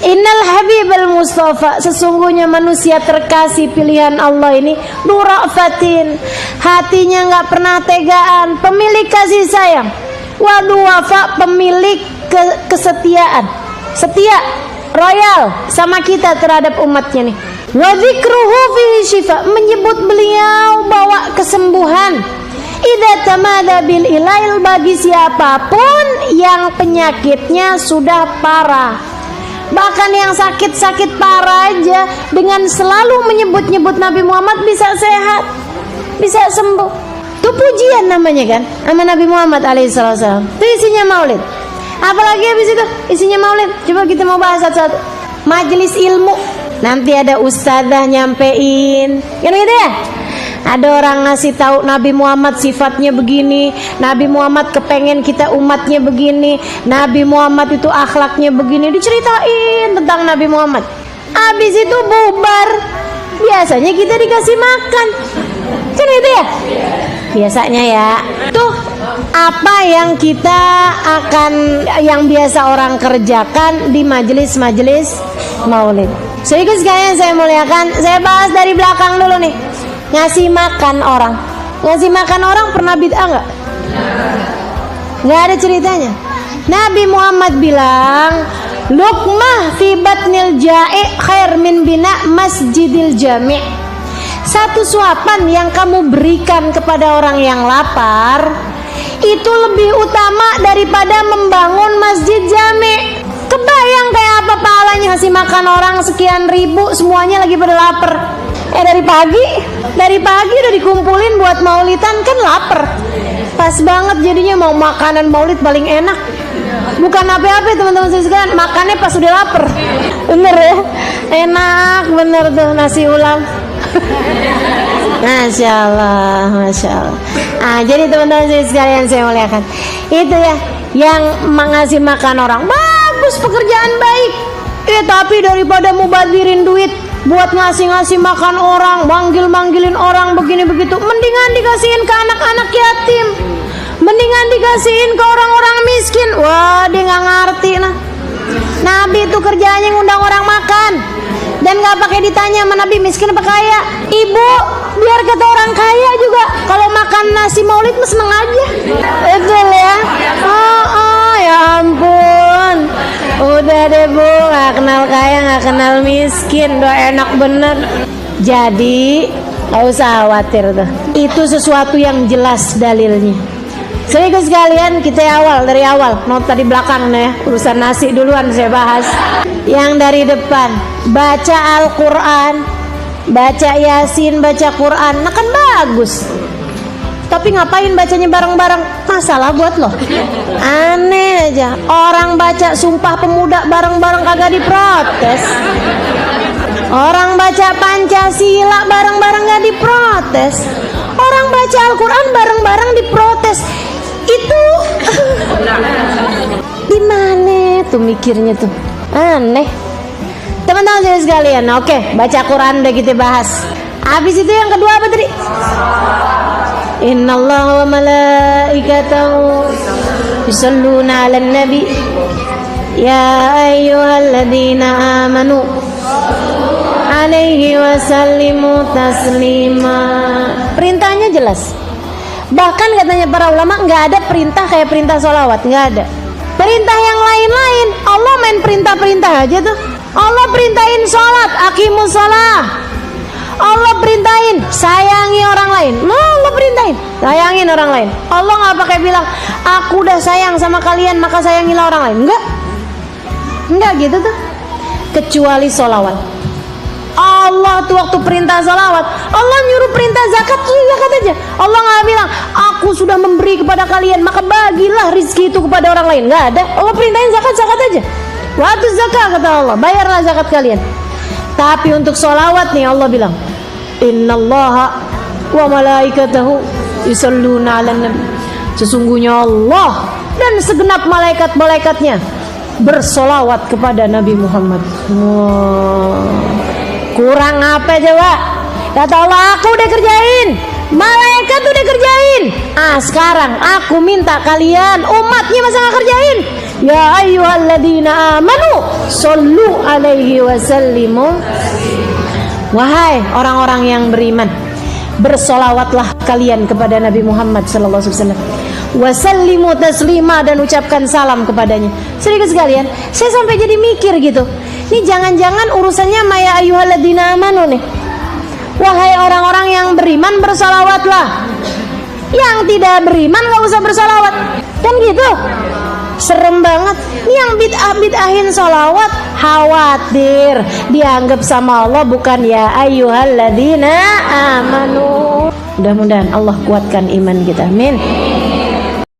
Innal habibal mustafa, sesungguhnya manusia terkasih pilihan Allah ini durafatin, hatinya nggak pernah tegaan, pemilik kasih sayang, waduwafa, pemilik kesetiaan, setia royal sama kita terhadap umatnya nih. Wa dzikruhu fihi syifa, menyebut beliau bawa kesembuhan. Idza tamada bil ilail, bagi siapapun yang penyakitnya sudah parah. Bahkan yang sakit-sakit parah aja, dengan selalu menyebut-nyebut Nabi Muhammad bisa sehat, bisa sembuh. Itu pujian namanya kan, sama Nabi Muhammad alaihissalam. Itu isinya maulid. Apalagi habis itu isinya maulid. Coba kita mau bahas satu-satu. Majelis ilmu, nanti ada ustadzah nyampein, kan gitu ya. Ada orang ngasih tahu Nabi Muhammad sifatnya begini, Nabi Muhammad kepengen kita umatnya begini, Nabi Muhammad itu akhlaknya begini, diceritain tentang Nabi Muhammad. Habis itu bubar. Biasanya kita dikasih makan, kan itu ya? Biasanya ya. Tuh apa yang kita yang biasa orang kerjakan di majelis-majelis maulid. Sehingga sekalian saya muliakan, saya bahas dari belakang dulu nih. Ngasih makan orang, ngasih makan orang pernah bid'ah nggak? Nggak ada ceritanya. Nabi Muhammad bilang, luqmah fi batnil ja'i khair min bina masjidil jami'. Satu suapan yang kamu berikan kepada orang yang lapar itu lebih utama daripada membangun masjid jami'. Kebayang kayak apa pahalanya ngasih makan orang sekian ribu, semuanya lagi pada lapar. Dari pagi udah dikumpulin buat maulidan, kan lapar. Pas banget jadinya mau makanan maulid paling enak. Bukan apa-apa teman-teman sekalian, makannya pas udah lapar. Bener ya, enak bener tuh nasi ulam. Masya Allah, Masya Allah. Jadi teman-teman sekalian saya muliakan, itu ya yang mengasih makan orang, bagus, pekerjaan baik. Tapi daripada mubadirin duit buat ngasih-ngasih makan orang, manggil-manggilin orang begini begitu, mendingan dikasihin ke anak-anak yatim, mendingan dikasihin ke orang-orang miskin. Wah, dia nggak ngerti nah. Nabi itu kerjanya ngundang orang makan, dan nggak pakai ditanya sama Nabi miskin apa kaya. Ibu, biar kata orang kaya juga kalau makan nasi maulid mah seneng aja. Betul ya? Ya ampun. Udah deh bu, nggak kenal kaya, nggak kenal miskin, doa enak bener. Jadi nggak usah khawatir tuh. Itu sesuatu yang jelas dalilnya. Sehingga sekalian kita dari awal, nota di belakang nih, urusan nasi duluan saya bahas. Yang dari depan, baca Al-Quran, baca Yasin, baca Quran, nah kan bagus. Tapi ngapain bacanya bareng-bareng? Masalah buat lo. Aneh aja. Orang baca Sumpah Pemuda bareng-bareng kagak diprotes. Orang baca Pancasila bareng-bareng gak diprotes. Orang baca Al-Quran bareng-bareng diprotes. Itu gimana tuh mikirnya tuh? Aneh. Teman-teman sekalian, oke, baca Quran udah kita bahas. Habis itu yang kedua apa tadi? Innallaha wa malaikatahu yusholluna 'alan nabi ya ayyuhalladzina amanu alaihi wasallimu taslima. Perintahnya jelas. Bahkan katanya para ulama nggak ada perintah kayak perintah sholawat, nggak ada. Perintah yang lain-lain Allah main perintah-perintah aja tuh. Allah perintahin sholat, aqimus sholah. Allah perintahin sayangi orang lain. Allah perintahin sayangin orang lain. Allah nggak pakai bilang aku udah sayang sama kalian maka sayangilah orang lain. Enggak gitu tuh. Kecuali sholawat. Allah tuh waktu perintah sholawat, Allah nyuruh perintah zakat, zakat aja. Allah nggak bilang aku sudah memberi kepada kalian maka bagilah rizki itu kepada orang lain. Nggak ada. Allah perintahin zakat aja. Waktu zakat kata Allah, bayarlah zakat kalian. Tapi untuk sholawat nih Allah bilang, Innallaha wa malaikatahu yusholluna 'alan nabi. Sesungguhnya Allah dan segenap malaikat-malaikatnya bersolawat kepada Nabi Muhammad. Kurang apa coba? Kata Allah, aku udah kerjain, malaikat udah kerjain. Sekarang aku minta kalian umatnya masa gak kerjain? Ya ayyuhalladzina amanu shollu alaihi wasallimu. Wahai orang-orang yang beriman, bersolawatlah kalian kepada Nabi Muhammad sallallahu alaihi wasallam. Wasallimu taslima, dan ucapkan salam kepadanya. Sedikit sekalian, saya sampai jadi mikir gitu. Ini jangan-jangan urusannya maya ayyuhalladzina amanu nih. Wahai orang-orang yang beriman, bersolawatlah. Yang tidak beriman gak usah bersolawat. Kan gitu. Serem banget. Ini yang bid'ahin solawat, khawatir dianggap sama Allah bukan ya ayyuhalladzina amanu. Mudah-mudahan Allah kuatkan iman kita. Amin.